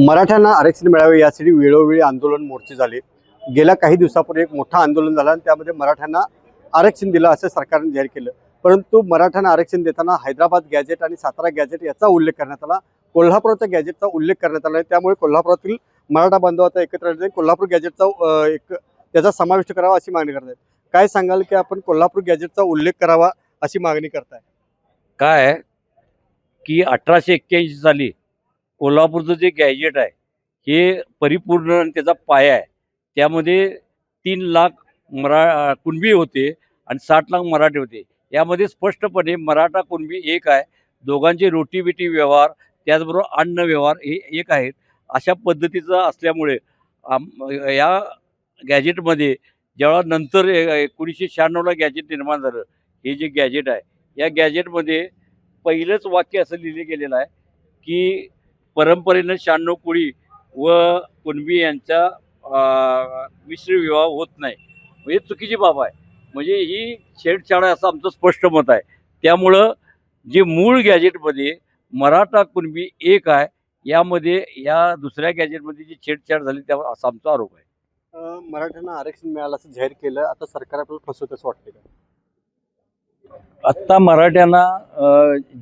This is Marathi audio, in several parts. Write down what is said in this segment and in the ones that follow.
मराठ्यांना आरक्षण मिळावे यासाठी वेळोवेळी आंदोलन मोर्चे झाले। गेल्या काही दिवसापूर्वी एक मोठं आंदोलन झालं आणि त्यामध्ये मराठ्यांना आरक्षण दिलं असं सरकारने जाहीर केलं। परंतु मराठ्यांना आरक्षण देताना हैदराबाद गॅजेट आणि सातारा गॅजेट याचा उल्लेख करण्यात आला, कोल्हापूरच्या गॅजेटचा उल्लेख करण्यात आला। त्यामुळे कोल्हापुरातील मराठा बांधवांचा एकत्र येऊन कोल्हापूर गॅजेटचा एक त्याचा समावेश करावा अशी मागणी करतात। काय सांगाल की आपण कोल्हापूर गॅजेटचा उल्लेख करावा अशी मागणी करताय? काय की 1881 साली कोल्हापूरचं जे गॅजेट आहे हे परिपूर्ण आणि त्याचा पाया आहे। त्यामध्ये 3 लाख कुणबी होते आणि 60 लाख मराठे होते। यामध्ये स्पष्टपणे मराठा कुणबी एक आहे, दोघांचे रोटीबेटी व्यवहार त्याचबरोबर अन्न व्यवहार हे एक आहेत। अशा पद्धतीचं असल्यामुळे या गॅजेटमध्ये जेव्हा नंतर 1996ला गॅजेट निर्माण झालं, हे जे गॅजेट आहे या गॅजेटमध्ये पहिलंच वाक्य असं लिहिलं गेलेलं आहे की परंपरेनं 96 कोळी व कुणबी यांचा मिश्र विवाह होत नाही, म्हणजे चुकीची बाब आहे। म्हणजे ही छेडछाड आहे असं आमचं स्पष्ट मत आहे। त्यामुळं जे मूळ गॅजेटमध्ये मराठा कुणबी एक आहे, यामध्ये या दुसऱ्या गॅजेटमध्ये जी छेडछाड झाली त्यावर असा आमचा आरोप आहे। मराठ्यांना आरक्षण मिळालं असं जाहीर केलं, आता सरकार आपल्याला फसवतं असं वाटतं का? आत्ता मराठ्यांना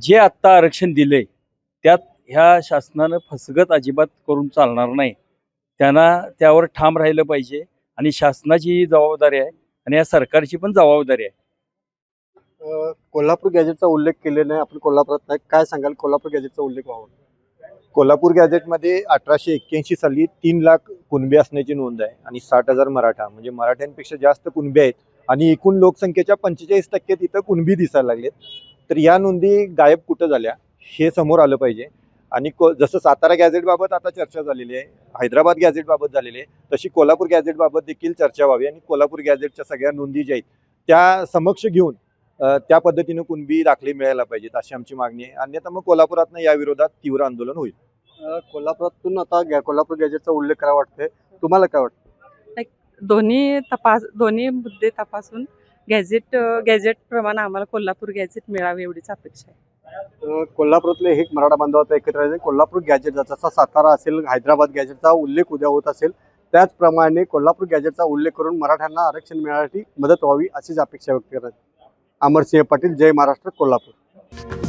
जे आत्ता आरक्षण दिले त्यात ह्या शासनानं फसगत अजिबात करून चालणार नाही। त्यांना त्यावर ठाम राहिलं पाहिजे आणि शासनाची जबाबदारी आहे आणि या सरकारची पण जबाबदारी आहे। कोल्हापूर गॅजेटचा उल्लेख केले नाही, आपण कोल्हापुरात नाही, काय सांगाल कोल्हापूर गॅजेटचा उल्लेख व्हावा? कोल्हापूर गॅजेटमध्ये 1881 साली 3 लाख कुणबी असण्याची नोंद आहे आणि 60,000 मराठा, म्हणजे मराठ्यांपेक्षा जास्त कुणबी आहेत आणि एकूण लोकसंख्येच्या 45% तिथं कुणबी दिसायला लागलेत। तर या नोंदी गायब कुठं झाल्या हे समोर आलं पाहिजे। आणि जसं सातारा गॅजेटबाबत आता चर्चा झालेली आहे, हैदराबाद गॅजेटबाबत झालेली आहे, तशी कोल्हापूर गॅजेटबाबत देखील चर्चा व्हावी आणि कोल्हापूर गॅजेटच्या सगळ्या नोंदी ज्या आहेत त्या समक्ष घेऊन त्या पद्धतीने कुणबी दाखले मिळायला पाहिजेत अशी आमची मागणी आहे। अन्यथा मग कोल्हापुरातनं या विरोधात तीव्र आंदोलन होईल। कोल्हापुरातून आता कोल्हापूर गॅजेटचा उल्लेख करावा वाटतंय, तुम्हाला काय वाटतं? दोन्ही मुद्दे तपासून गॅजेट प्रमाणे आम्हाला कोल्हापूर गॅजेट मिळावे एवढीच अपेक्षा आहे। कोल्हापुरातले हे मराठा बांधवाचा एकत्र राहिले कोल्हापूर गॅजेट जसा सातारा असेल, हैदराबाद गॅजेटचा उल्लेख उद्या होत असेल, त्याचप्रमाणे कोल्हापूर गॅजेटचा उल्लेख करून मराठ्यांना आरक्षण मिळण्यासाठी मदत व्हावी अशीच अपेक्षा व्यक्त करतात। अमरसिंह पाटील, जय महाराष्ट्र, कोल्हापूर।